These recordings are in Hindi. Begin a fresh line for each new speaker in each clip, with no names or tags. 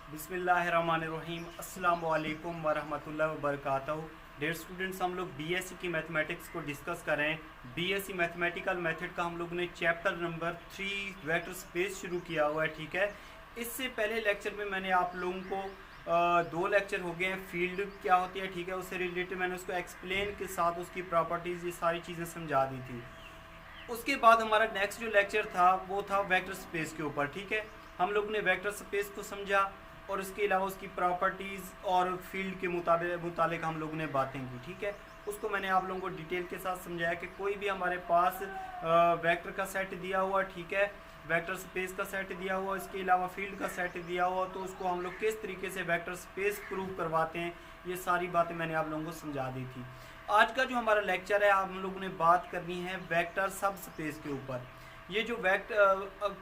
बिस्मिल्लाहिर्रहमानिर्रहीम अस्सलाम वालेकुम वरहमतुल्लाहि वबरकातुहू। डेयर स्टूडेंट्स, हम लोग बीएससी की मैथमेटिक्स को डिस्कस कर रहे हैं। बीएससी मैथमेटिकल मेथड का हम लोग ने चैप्टर नंबर 3 वेक्टर स्पेस शुरू किया हुआ है। ठीक है, इससे पहले लेक्चर में मैंने आप लोगों को दो लेक्चर हो गए हैं, फील्ड क्या होती है, ठीक है, उससे रिलेटेड मैंने उसको एक्सप्लेन के साथ उसकी प्रॉपर्टीज़ ये सारी चीज़ें समझा दी थी। उसके बाद हमारा नेक्स्ट जो लेक्चर था वो था वेक्टर स्पेस के ऊपर। ठीक है, हम लोग ने वेक्टर स्पेस को समझा और उसके अलावा उसकी प्रॉपर्टीज़ और फील्ड के मुताबिक हम लोगों ने बातें की। ठीक है, उसको मैंने आप लोगों को डिटेल के साथ समझाया कि कोई भी हमारे पास वेक्टर का सेट दिया हुआ, ठीक है, वेक्टर स्पेस का सेट दिया हुआ, इसके अलावा फील्ड का सेट दिया हुआ, तो उसको हम लोग किस तरीके से वेक्टर स्पेस प्रूव करवाते हैं, ये सारी बातें मैंने आप लोगों को समझा दी थी। आज का जो हमारा लेक्चर है, हम लोगों ने बात करनी है वेक्टर सब स्पेस के ऊपर। ये जो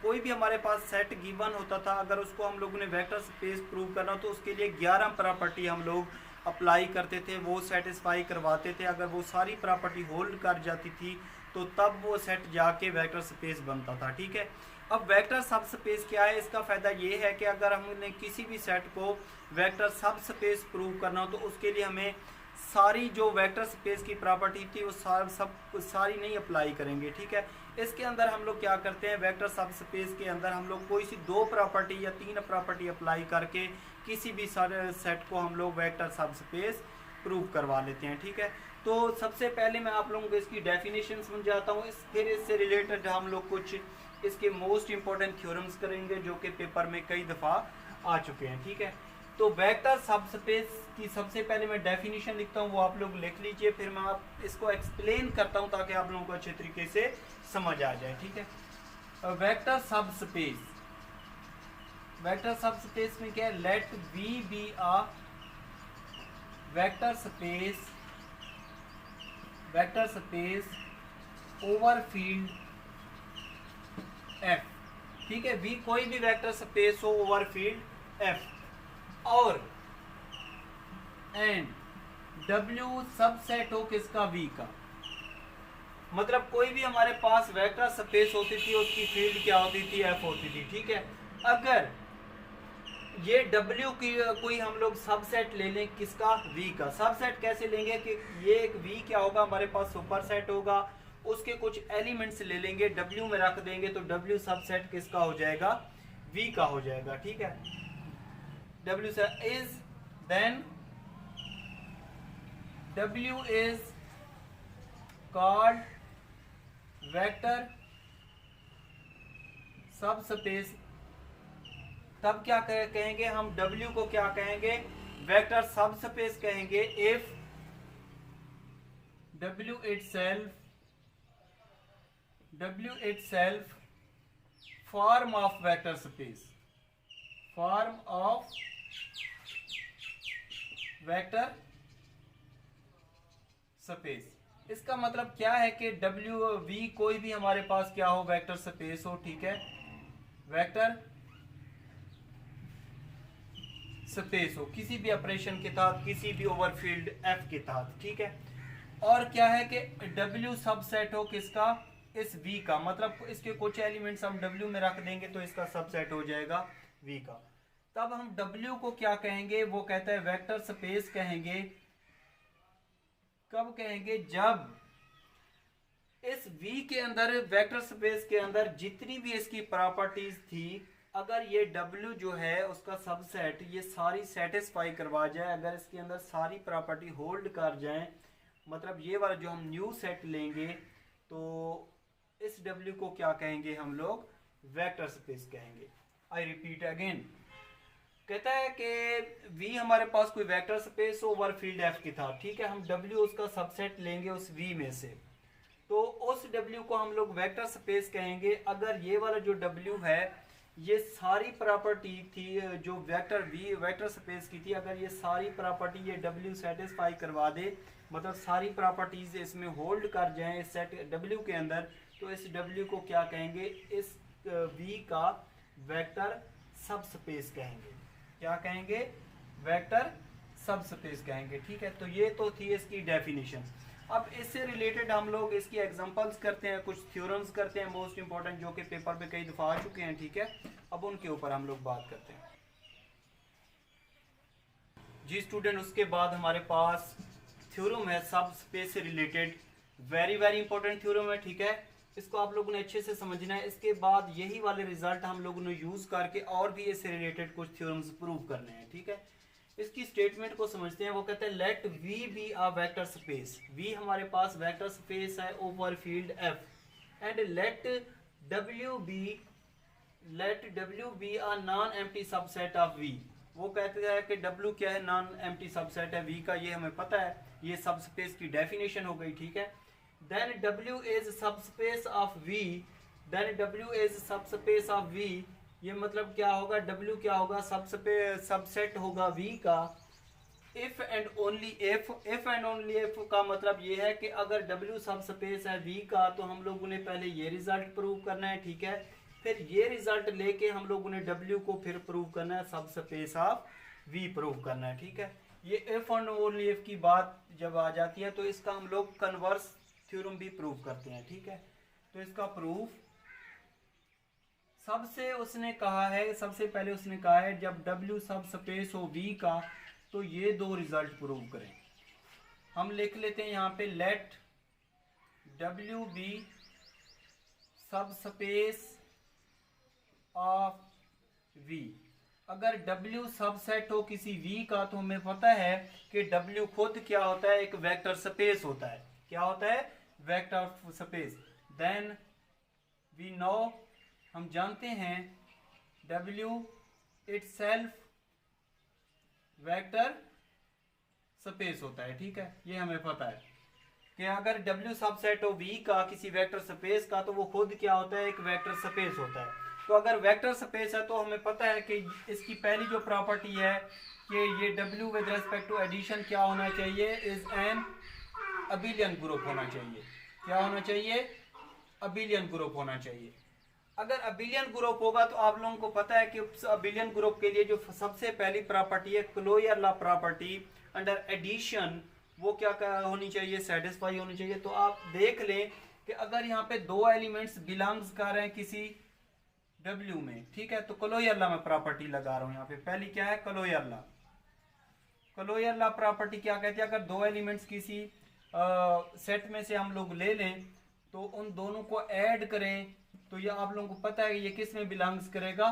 कोई भी हमारे पास सेट गिवन होता था, अगर उसको हम लोगों ने वेक्टर स्पेस प्रूव करना तो उसके लिए 11 प्रॉपर्टी हम लोग अप्लाई करते थे, वो सेटिस्फाई करवाते थे। अगर वो सारी प्रॉपर्टी होल्ड कर जाती थी तो तब वो सेट जाके वेक्टर स्पेस बनता था। ठीक है, अब वेक्टर सब स्पेस क्या है, इसका फ़ायदा ये है कि अगर हमने किसी भी सेट को वेक्टर सब स्पेस प्रूव करना हो तो उसके लिए हमें सारी जो वेक्टर स्पेस की प्रॉपर्टी थी वो सारी नहीं अप्लाई करेंगे। ठीक है, इसके अंदर हम लोग क्या करते हैं, वेक्टर सब स्पेस के अंदर हम लोग कोई सी 2 प्रॉपर्टी या 3 प्रॉपर्टी अप्लाई करके किसी भी सारे सेट को हम लोग वेक्टर सब स्पेस प्रूव करवा लेते हैं। ठीक है, तो सबसे पहले मैं आप लोगों को इसकी डेफिनेशन समझाता हूँ, फिर इससे रिलेटेड हम लोग कुछ इसके मोस्ट इंपॉर्टेंट थ्योरम्स करेंगे जो कि पेपर में कई दफ़ा आ चुके हैं। ठीक है, तो वेक्टर सब स्पेस की सबसे पहले मैं डेफिनेशन लिखता हूँ, वो आप लोग लिख लीजिए, फिर मैं आप इसको एक्सप्लेन करता हूँ ताकि आप लोगों को अच्छे तरीके से समझ आ जाए। ठीक है, वेक्टर सब स्पेस, वेक्टर सब स्पेस में क्या है, let V be a vector space, vector space over field F. ठीक है, वी कोई भी वेक्टर स्पेस हो ओवर फील्ड एफ, और एंड W सबसेट हो किसका, V का। मतलब कोई भी हमारे पास वेक्टर स्पेस होती थी, उसकी फील्ड क्या होती थी, F होती थी। ठीक है, अगर ये W की कोई हम लोग सबसेट ले लें किसका, V का। सबसेट कैसे लेंगे कि ये एक V क्या होगा, हमारे पास सुपर सेट होगा, उसके कुछ एलिमेंट्स ले लेंगे, W में रख देंगे, तो W सबसेट किसका हो जाएगा, V का हो जाएगा। ठीक है, W is then W is called vector subspace। तब क्या कहेंगे हम, W को क्या कहेंगे, वेक्टर सबस्पेस कहेंगे if W itself form of vector space, form of vector space. इसका मतलब क्या है कि V कोई भी हमारे पास क्या हो, वेक्टर स्पेस हो। ठीक है, वेक्टर स्पेस हो किसी भी ऑपरेशन के तहत, किसी भी ओवरफील्ड F के तहत। ठीक है, और क्या है कि W सबसेट हो किसका, इस V का। मतलब इसके कुछ एलिमेंट्स हम W में रख देंगे तो इसका सबसेट हो जाएगा V का। तब हम W को क्या कहेंगे, वो कहता है वेक्टर स्पेस कहेंगे। कब कहेंगे, जब इस V के अंदर, वेक्टर स्पेस के अंदर जितनी भी इसकी प्रॉपर्टीज थी, अगर ये W जो है उसका सबसेट ये सारी सेटिस्फाई करवा जाए, अगर इसके अंदर सारी प्रॉपर्टी होल्ड कर जाए, मतलब ये वाला जो हम न्यू सेट लेंगे, तो इस W को क्या कहेंगे हम लोग, वेक्टर स्पेस कहेंगे। आई रिपीट अगेन, कहता है कि V हमारे पास कोई vector space over field F की था। ठीक है, हम W उसका सबसेट लेंगे उस V में से, तो उस W को हम लोग वेक्टर स्पेस कहेंगे अगर ये वाला जो W है ये सारी प्रॉपर्टी थी जो वेक्टर स्पेस की थी, अगर ये सारी प्रॉपर्टी ये W सेटिस्फाई करवा दे, मतलब सारी प्रॉपर्टीज इसमें होल्ड कर जाएं इस सेट W के अंदर, तो इस W को क्या कहेंगे, इस V का वेक्टर सबस्पेस कहेंगे। क्या कहेंगे, वेक्टर सबस्पेस कहेंगे। ठीक है, तो ये तो थी इसकी डेफिनेशन। अब इससे रिलेटेड हम लोग इसकी एग्जांपल्स करते हैं, कुछ थ्योरम्स करते हैं मोस्ट इंपॉर्टेंट, जो कि पेपर में कई दफ़ा आ चुके हैं। ठीक है, अब उनके ऊपर हम लोग बात करते हैं। जी स्टूडेंट, उसके बाद हमारे पास थ्योरम है सब स्पेस से related, very very important theorem है, ठीक है। इसको आप लोगों ने अच्छे से समझना है। इसके बाद यही वाले रिजल्ट हम लोगों ने यूज करके और भी इससे रिलेटेड कुछ थ्योरम्स प्रूव करने हैं, ठीक है। इसकी स्टेटमेंट को समझते हैं। वो कहते हैं let V be a vector space. V हमारे पास वेक्टर स्पेस है over field F and let W be a non empty subset of V. वो कहते हैं कि W क्या है, नॉन एम्प्टी सबसेट है V का, ये हमें पता है, ये सब स्पेस की डेफिनेशन हो गई, ठीक है। Then W is subspace of V, then W is subspace of V, ये मतलब क्या होगा, W क्या होगा, सबसेट होगा V का। इफ एंड ओनली इफ का मतलब ये है कि अगर W सबस्पेस है V का तो हम लोगों ने पहले ये रिजल्ट प्रूव करना है, ठीक है। फिर ये रिजल्ट लेके हम लोगों ने W को फिर प्रूव करना है, सब स्पेस ऑफ V प्रूव करना है, ठीक है। ये इफ एंड ओनली इफ की बात जब आ जाती है तो इसका हम लोग कन्वर्स थ्योरम भी प्रूव करते हैं, ठीक है। तो इसका प्रूफ सबसे पहले उसने कहा है जब W सब स्पेस हो V का तो ये दो रिजल्ट प्रूव करें। हम लिख लेते हैं यहाँ पे लेट W बी सब स्पेस ऑफ V। अगर W सबसेट हो किसी V का तो हमें पता है कि W खुद क्या होता है, एक वेक्टर स्पेस होता है। क्या होता है, vector space. Then we know, हम जानते हैं W इटसेल्फ वेक्टर स्पेस होता है, ठीक है। ये हमें पता है कि अगर W सबसेट हो V का किसी वेक्टर स्पेस का तो वो खुद क्या होता है, एक वेक्टर स्पेस होता है। तो अगर वेक्टर स्पेस है तो हमें पता है कि इसकी पहली जो प्रॉपर्टी है कि ये W with respect to addition क्या होना चाहिए, इज एन अबिलियन ग्रुप होना चाहिए। क्या होना चाहिए, अबिलियन ग्रुप होना चाहिए। अगर अबिलियन ग्रुप होगा तो आप लोगों को पता है कि अबिलियन ग्रुप के लिए जो सबसे पहली प्रॉपर्टी है closure law property under addition, वो क्या होनी चाहिए, सेटिस्फाई होनी चाहिए। तो आप देख लें कि अगर यहाँ पे दो एलिमेंट्स बिलोंग्स कर रहे हैं किसी W में, ठीक है, तो क्लोजर लॉ में प्रॉपर्टी लगा रहा हूं यहाँ पे। पहली क्या है, closure law. Closure law property क्या कहती है, अगर दो एलिमेंट्स किसी सेट में से हम लोग ले लें तो उन दोनों को ऐड करें तो ये आप लोगों को पता है ये किस में बिलोंग्स करेगा,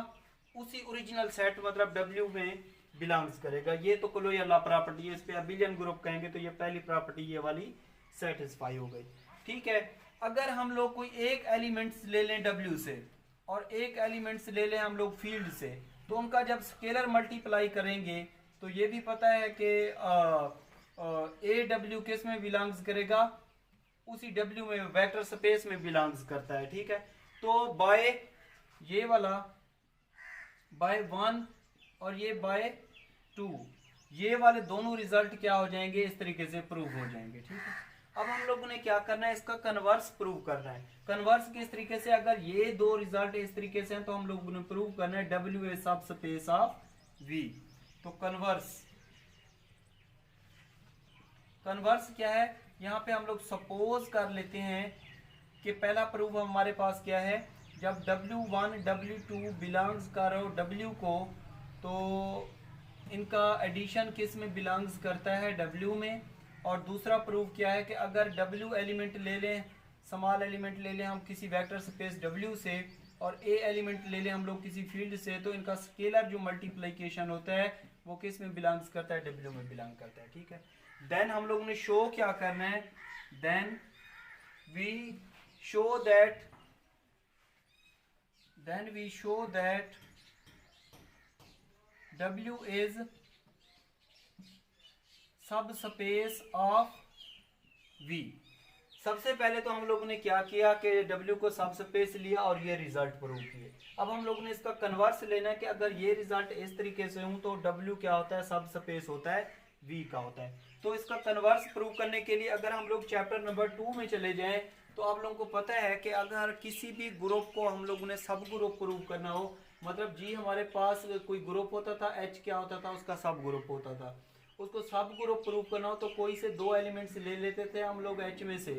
उसी ओरिजिनल सेट मतलब W में बिलोंग्स करेगा। ये तो क्लोजर लॉ प्रॉपर्टी है, इस पे अबिलियन ग्रुप कहेंगे तो ये पहली प्रॉपर्टी ये वाली सेटिस्फाई हो गई, ठीक है। अगर हम लोग कोई एक एलिमेंट्स ले लें W से और एक एलिमेंट्स ले लें हम लोग फील्ड से, तो उनका जब स्केलर मल्टीप्लाई करेंगे तो ये भी पता है कि AW किस में बिलोंग्स करेगा, उसी W में, वेक्टर स्पेस में बिलोंग्स करता है, ठीक है। तो बाय ये वाला बाय 1 और ये बाय 2, ये वाले दोनों रिजल्ट क्या हो जाएंगे, इस तरीके से प्रूव हो जाएंगे, ठीक है। अब हम लोगों ने क्या करना है, इसका कन्वर्स प्रूव करना है। कन्वर्स किस तरीके से, अगर ये दो रिजल्ट इस तरीके से हैं तो हम लोगों ने प्रूव करना है W इज सब स्पेस ऑफ V। तो कन्वर्स क्या है, यहाँ पे हम लोग सपोज कर लेते हैं कि पहला प्रूफ हमारे पास क्या है, जब W1 W2 बिलोंग्स करो W को तो इनका एडिशन किस में बिलोंग्स करता है, W में। और दूसरा प्रूफ क्या है कि अगर W एलिमेंट ले लें, स्मॉल एलिमेंट ले लें हम किसी वेक्टर स्पेस W से और A एलिमेंट ले लें हम लोग किसी फील्ड से, तो इनका स्केलर जो मल्टीप्लिकेशन होता है वो किस में बिलोंग्स करता है, W में बिलोंग करता है, ठीक है। देन हम लोगों ने शो क्या करना है, then we show that W is subspace of V। सबसे पहले तो हम लोगों ने क्या किया कि W को सब स्पेस लिया और ये रिजल्ट प्रूव किए। अब हम लोगों ने इसका कन्वर्स लेना है कि अगर ये रिजल्ट इस तरीके से हूं तो W क्या होता है, सब स्पेस होता है, V का होता है। तो इसका कन्वर्स प्रूव करने के लिए अगर हम लोग चैप्टर नंबर 2 में चले जाएं तो आप लोगों को पता है कि अगर किसी भी ग्रुप को हम लोगों ने सब ग्रुप प्रूव करना हो, मतलब G हमारे पास कोई ग्रुप होता था, H क्या होता था, उसका सब ग्रुप होता था, उसको सब ग्रुप प्रूव करना हो तो कोई से दो एलिमेंट्स ले लेते थे हम लोग H में से।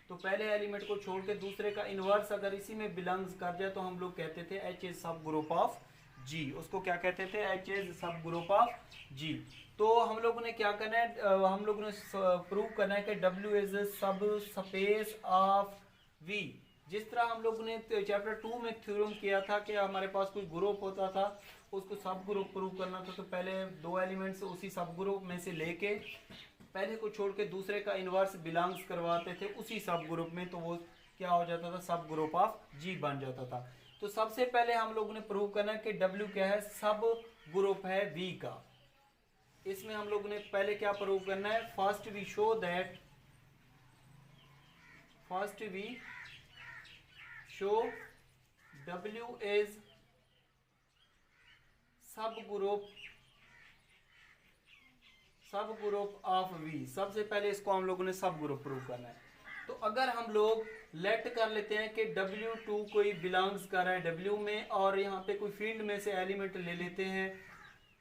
तो पहले एलिमेंट को छोड़ के दूसरे का इनवर्स अगर इसी में बिलोंग्स कर जाए तो हम लोग कहते थे H is subgroup of जी, उसको क्या कहते थे, H is subgroup of जी। तो हम लोगों ने क्या करना है, हम लोगों ने प्रूव करना है कि W इज सब स्पेस ऑफ V। जिस तरह हम लोगों ने चैप्टर 2 में थ्योरम किया था कि हमारे पास कोई ग्रुप होता था, उसको सब ग्रुप प्रूव करना था, तो पहले दो एलिमेंट्स उसी सब ग्रुप में से लेके पहले को छोड़ के दूसरे का इनवर्स बिलोंग्स करवाते थे उसी सब ग्रुप में, तो वो क्या हो जाता था, सब ग्रुप ऑफ जी बन जाता था। तो सबसे पहले हम लोगों ने प्रूव करना है कि W क्या है, सब ग्रुप है V का। इसमें हम लोगों ने पहले क्या प्रूव करना है, first we show W is subgroup of V। सबसे पहले इसको हम लोगों ने सब ग्रुप प्रूव करना है। तो अगर हम लोग लेट कर लेते हैं कि W2 कोई बिलोंग्स कर रहा है W में, और यहाँ पे कोई फील्ड में से एलिमेंट ले लेते हैं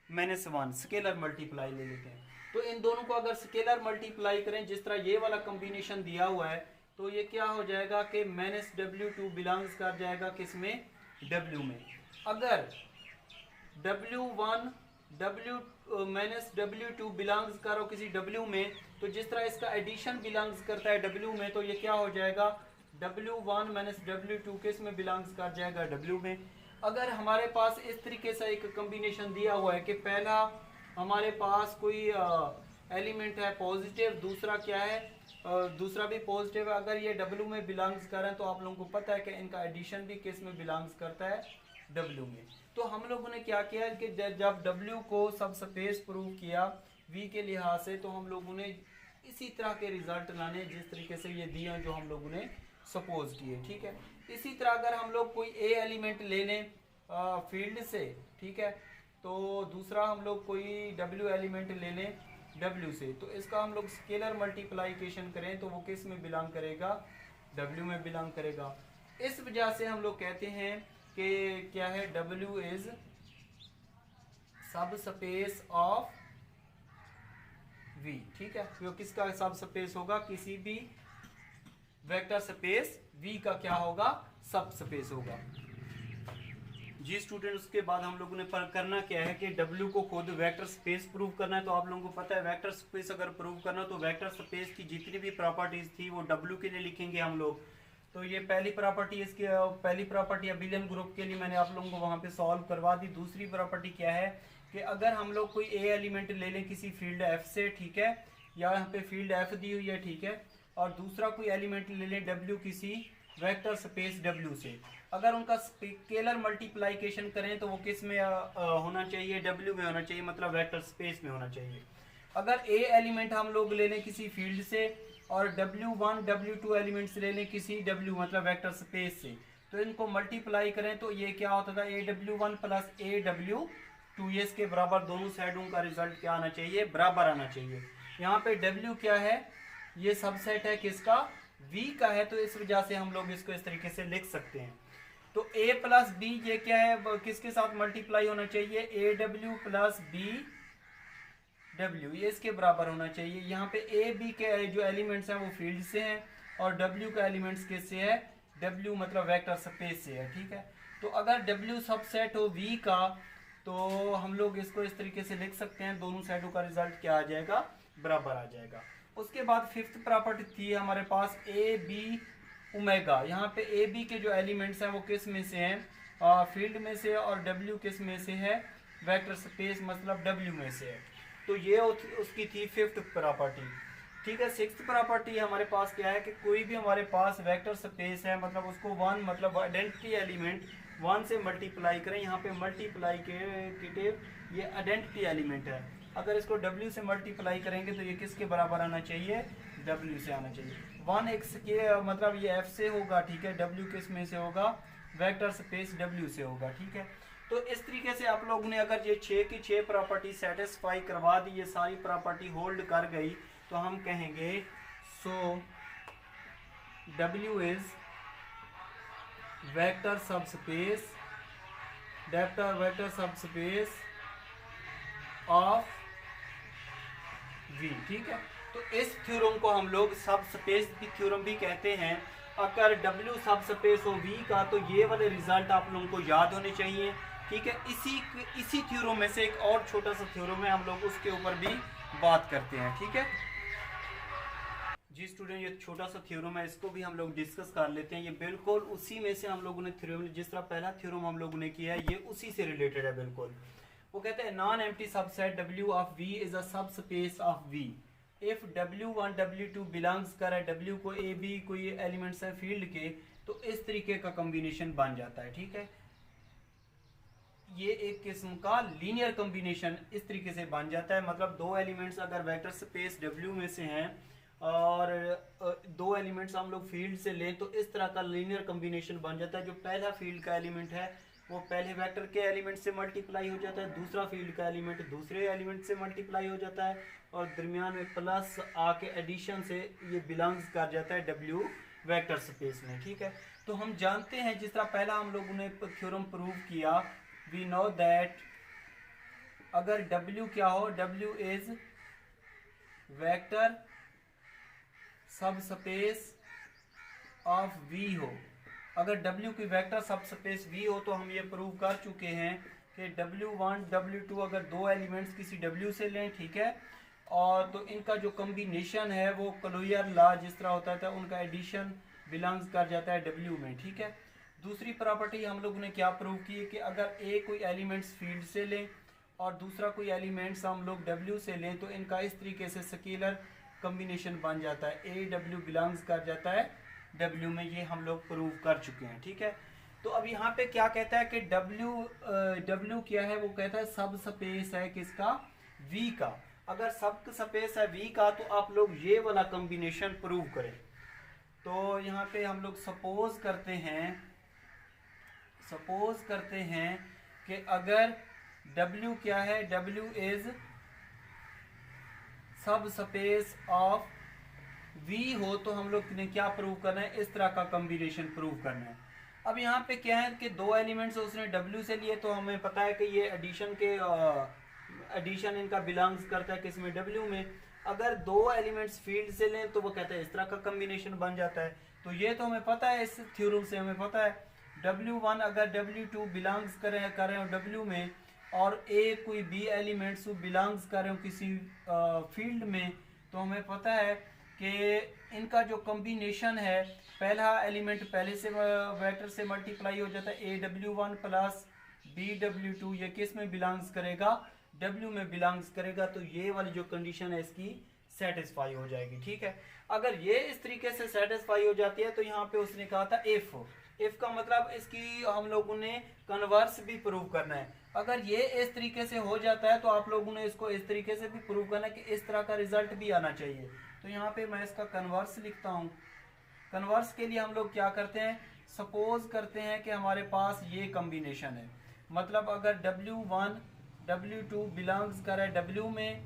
-1, स्केलर मल्टीप्लाई ले लेते हैं, तो इन दोनों को अगर स्केलर मल्टीप्लाई करें जिस तरह ये वाला कॉम्बिनेशन दिया हुआ है, तो ये क्या हो जाएगा कि -W2 बिलोंग्स कर जाएगा किस में, W में। अगर W1 -W2 बिलोंग्स करो किसी W में, तो जिस तरह इसका एडिशन बिलोंग्स करता है W में, तो ये क्या हो जाएगा, W1 -W2 किस में बिलोंग्स कर जाएगा, W में। अगर हमारे पास इस तरीके से एक कॉम्बिनेशन दिया हुआ है कि पहला हमारे पास कोई एलिमेंट है पॉजिटिव, दूसरा क्या है, दूसरा भी पॉजिटिव है, अगर ये W में बिलोंग्स कर रहे हैं, तो आप लोगों को पता है कि इनका एडिशन भी किस में बिलोंग्स करता है, W में। तो हम लोगों ने क्या किया कि जब W को सब स्पेस प्रूव किया V के लिहाज से, तो हम लोगों ने इसी तरह के रिजल्ट लाने जिस तरीके से ये दिए जो हम लोगों ने सपोज किए, ठीक है। इसी तरह अगर हम लोग कोई A एलिमेंट ले लें फील्ड से, ठीक है, तो दूसरा हम लोग कोई W एलिमेंट ले लें W से, तो इसका हम लोग स्केलर मल्टीप्लाइकेशन करें तो वो किस में बिलोंग करेगा, W में बिलोंग करेगा। इस वजह से हम लोग कहते हैं कि क्या है, W इज सब स्पेस ऑफ V, ठीक है। तो किसका सब स्पेस होगा, किसी भी वेक्टर स्पेस V का क्या होगा, सब स्पेस होगा जी स्टूडेंट। उसके बाद हम लोगों ने करना क्या है कि W को खुद वेक्टर स्पेस प्रूव करना है। तो आप लोगों को पता है वेक्टर स्पेस अगर प्रूव करना तो वेक्टर स्पेस की जितनी भी प्रॉपर्टीज थी वो W के लिए लिखेंगे हम लोग। तो ये पहली प्रॉपर्टी, इसकी पहली प्रॉपर्टी अबिलियन ग्रुप के लिए मैंने आप लोगों को वहाँ पे सॉल्व करवा दी। दूसरी प्रॉपर्टी क्या है कि अगर हम लोग कोई A एलिमेंट ले लें किसी फील्ड F से, ठीक है, या यहाँ पे फील्ड F दी हुई है, ठीक है, और दूसरा कोई एलिमेंट ले लें W किसी वेक्टर स्पेस W से, अगर उनका स्केलर मल्टीप्लाइकेशन करें तो वो किस में होना चाहिए, W में होना चाहिए, मतलब वेक्टर स्पेस में होना चाहिए। अगर A एलिमेंट हम लोग ले लें किसी फील्ड से और W1 W2 एलिमेंट्स ले लें किसी W मतलब वेक्टर स्पेस से, तो इनको मल्टीप्लाई करें तो ये क्या होता था, AW1 प्लस AW2, ये इसके बराबर, दोनों साइडों का रिजल्ट क्या आना चाहिए, बराबर आना चाहिए। यहाँ पे W क्या है, ये सबसेट है किसका, V का है, तो इस वजह से हम लोग इसको इस तरीके से लिख सकते हैं। तो A प्लस B ये क्या है, किसके साथ मल्टीप्लाई होना चाहिए, AW प्लस BW, ये इसके बराबर होना चाहिए। यहाँ पे A B के जो एलिमेंट्स हैं वो फील्ड से हैं और W का एलिमेंट्स किससे है, W मतलब वेक्टर स्पेस से है, ठीक है। तो अगर W सबसेट हो V का तो हम लोग इसको इस तरीके से लिख सकते हैं, दोनों साइडों का रिजल्ट क्या आ जाएगा, बराबर आ जाएगा। उसके बाद फिफ्थ प्रॉपर्टी थी हमारे पास AB ओमेगा। यहाँ पे AB के जो एलिमेंट्स हैं वो किस में से हैं, फील्ड में से, और W किस में से है, वेक्टर स्पेस मतलब W में से है। तो ये उसकी थी फिफ्थ प्रॉपर्टी, ठीक है। सिक्स्थ प्रॉपर्टी हमारे पास क्या है कि कोई भी हमारे पास वेक्टर स्पेस है, मतलब उसको 1 मतलब आइडेंटिटी एलिमेंट 1 से मल्टीप्लाई करें। यहाँ पे मल्टीप्लाई के ये आइडेंटिटी एलिमेंट है, अगर इसको W से मल्टीप्लाई करेंगे तो ये किसके बराबर आना चाहिए, W से आना चाहिए। 1x के मतलब ये F से होगा, ठीक है, W किस में से होगा, वेक्टर स्पेस W से होगा, ठीक है। तो इस तरीके से आप लोगों ने अगर ये 6 की 6 प्रॉपर्टी सेटिस्फाई करवा दी, ये सारी प्रॉपर्टी होल्ड कर गई, तो हम कहेंगे सो W is vector subspace of V, ठीक है। तो इस थ्योरम को हम लोग सबस्पेस की थ्योरम भी कहते हैं। अगर W सबस्पेस हो V का तो ये वाले रिजल्ट आप लोगों को याद होने चाहिए ठीक है। इसी थ्योरम में से एक और छोटा सा थ्योरम है, हम लोग उसके ऊपर भी बात करते हैं, ठीक है जी स्टूडेंट। ये छोटा सा थ्योरम है, इसको भी हम लोग डिस्कस कर लेते हैं। ये बिल्कुल उसी में से हम लोगों ने थ्योरम, जिस तरह पहला थ्योरम हम लोगों ने किया है, ये उसी से रिलेटेड है बिल्कुल। वो कहते हैं non empty subset W of V is a subspace of V if W1 W2 belongs करे W को A B कोई एलिमेंट्स है फील्ड के, तो इस तरीके का कॉम्बिनेशन बन जाता है, ठीक है। ये एक किस्म का लीनियर कॉम्बिनेशन इस तरीके से बन जाता है। मतलब दो एलिमेंट्स अगर वेक्टर स्पेस W में से हैं और दो एलिमेंट्स हम लोग फील्ड से लें, तो इस तरह का लीनियर कॉम्बिनेशन बन जाता है। जो पहला फील्ड का एलिमेंट है वो पहले वेक्टर के एलिमेंट से मल्टीप्लाई हो जाता है, दूसरा फील्ड का एलिमेंट दूसरे एलिमेंट से मल्टीप्लाई हो जाता है, और दरमियान में प्लस आके एडिशन से ये बिलोंग्स कर जाता है W वेक्टर स्पेस में, ठीक है। तो हम जानते हैं, जिस तरह पहला हम लोगों ने थ्योरम प्रूव किया, वी नो दैट अगर W क्या हो, W is vector subspace of V हो। अगर W की वेक्टर सबस्पेस V हो तो हम ये प्रूव कर चुके हैं कि W1 W2 अगर दो एलिमेंट्स किसी W से लें, ठीक है, और तो इनका जो कॉम्बिनेशन है वो क्लोजर लॉ जिस तरह होता था, उनका एडिशन बिलोंग्स कर जाता है W में, ठीक है। दूसरी प्रॉपर्टी हम लोगों ने क्या प्रूव की है कि अगर A कोई एलिमेंट्स फील्ड से लें और दूसरा कोई एलिमेंट्स हम लोग W से लें, तो इनका इस तरीके से स्केलर कॉम्बिनेशन बन जाता है, A W बिलोंग्स कर जाता है W में। ये हम लोग प्रूव कर चुके हैं, ठीक है। तो अब यहाँ पे क्या कहता है कि W क्या है, वो कहता है सब स्पेस है किसका, V का। अगर सब स्पेस है V का तो आप लोग ये वाला कॉम्बिनेशन प्रूव करें। तो यहाँ पे हम लोग सपोज करते हैं कि अगर W क्या है, W इज सब स्पेस ऑफ V हो, तो हम लोग ने क्या प्रूव करना है, इस तरह का कॉम्बिनेशन प्रूव करना है। अब यहाँ पे क्या है कि दो एलिमेंट्स उसने W से लिए, तो हमें पता है कि ये एडिशन इनका बिलोंग्स करता है किसमें, W में। अगर दो एलिमेंट्स फील्ड से लें तो वो कहते हैं इस तरह का कॉम्बिनेशन बन जाता है। तो ये तो हमें पता है, इस थ्योरम से हमें पता है W1 अगर W2 बिलोंग्स कर रहे हो W में, और A कोई B एलिमेंट्स बिलोंग्स कर रहे हो किसी फील्ड में, तो हमें पता है कि इनका जो कॉम्बिनेशन है, पहला एलिमेंट पहले से वेक्टर से मल्टीप्लाई हो जाता है, AW1 प्लस BW2, ये किस में बिलोंग्स करेगा, W में बिलोंग्स करेगा। तो ये वाली जो कंडीशन है इसकी सेटिस्फाई हो जाएगी, ठीक है। अगर ये इस तरीके से सेटिस्फाई हो जाती है, तो यहाँ पे उसने कहा था इफ का मतलब इसकी हम लोगों ने कन्वर्स भी प्रूव करना है। अगर ये इस तरीके से हो जाता है तो आप लोगों ने इसको इस तरीके से भी प्रूव करना है कि इस तरह का रिजल्ट भी आना चाहिए। तो यहाँ पे मैं इसका कन्वर्स लिखता हूँ। कन्वर्स के लिए हम लोग क्या करते हैं, सपोज करते हैं कि हमारे पास ये कॉम्बिनेशन है, मतलब अगर W1 W2 बिलोंग्स करे W में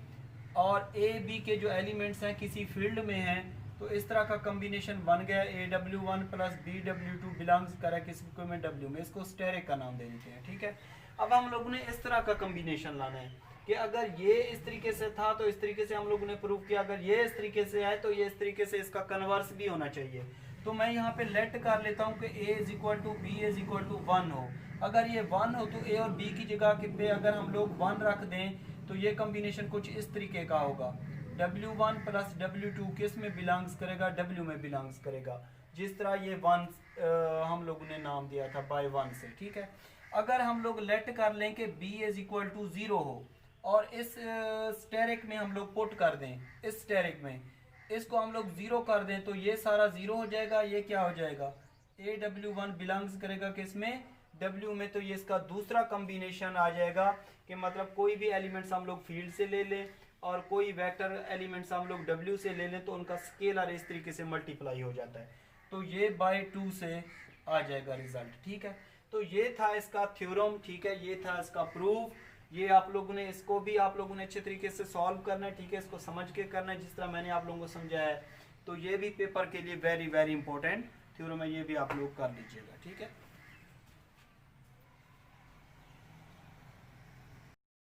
और A B के जो एलिमेंट्स हैं किसी फील्ड में हैं, तो इस तरह का कॉम्बिनेशन बन गया, AW1 प्लस BW2 बिलोंग्स करे किसी में W में। इसको स्टेरिक का नाम दे देते हैं, ठीक है। अब हम लोगों ने इस तरह का कॉम्बिनेशन लाना है कि अगर ये इस तरीके से था तो इस तरीके से हम लोगों ने प्रूव किया, अगर ये इस तरीके से आए तो ये इस तरीके से इसका कन्वर्स भी होना चाहिए। तो मैं यहाँ पे लेट कर लेता हूँ कि A is equal to B is equal to 1 हो। अगर ये 1 हो तो A और B की जगह पे अगर हम लोग 1 रख दें, तो ये कॉम्बिनेशन कुछ इस तरीके का होगा, W1 प्लस W2 किस में बिलोंग्स करेगा, W में बिलोंग्स करेगा, जिस तरह ये 1 हम लोगों ने नाम दिया था बाय 1 से, ठीक है। अगर हम लोग लेट कर लें कि B इज इक्वल टू 0 हो और इस स्टेरिक में हम लोग पुट कर दें, इस स्टेरिक में इसको हम लोग 0 कर दें, तो ये सारा 0 हो जाएगा। ये क्या हो जाएगा, AW1 बिलोंग्स करेगा किस में, W में। तो ये इसका दूसरा कॉम्बिनेशन आ जाएगा कि मतलब कोई भी एलिमेंट्स हम लोग फील्ड से ले लें और कोई वेक्टर एलिमेंट्स हम लोग W से ले लें, तो उनका स्केलर इस तरीके से मल्टीप्लाई हो जाता है। तो ये बाय 2 से आ जाएगा रिजल्ट, ठीक है। तो ये था इसका थ्योरम, ठीक है, ये था इसका प्रूफ। ये आप लोगों ने इसको भी आप लोगों ने अच्छे तरीके से सॉल्व करना है, ठीक है, इसको समझ के करना है जिस तरह मैंने आप लोगों को समझाया है। तो ये भी पेपर के लिए वेरी वेरी इंपॉर्टेंट थ्योरम है, ये भी आप लोग कर लीजिएगा, ठीक है।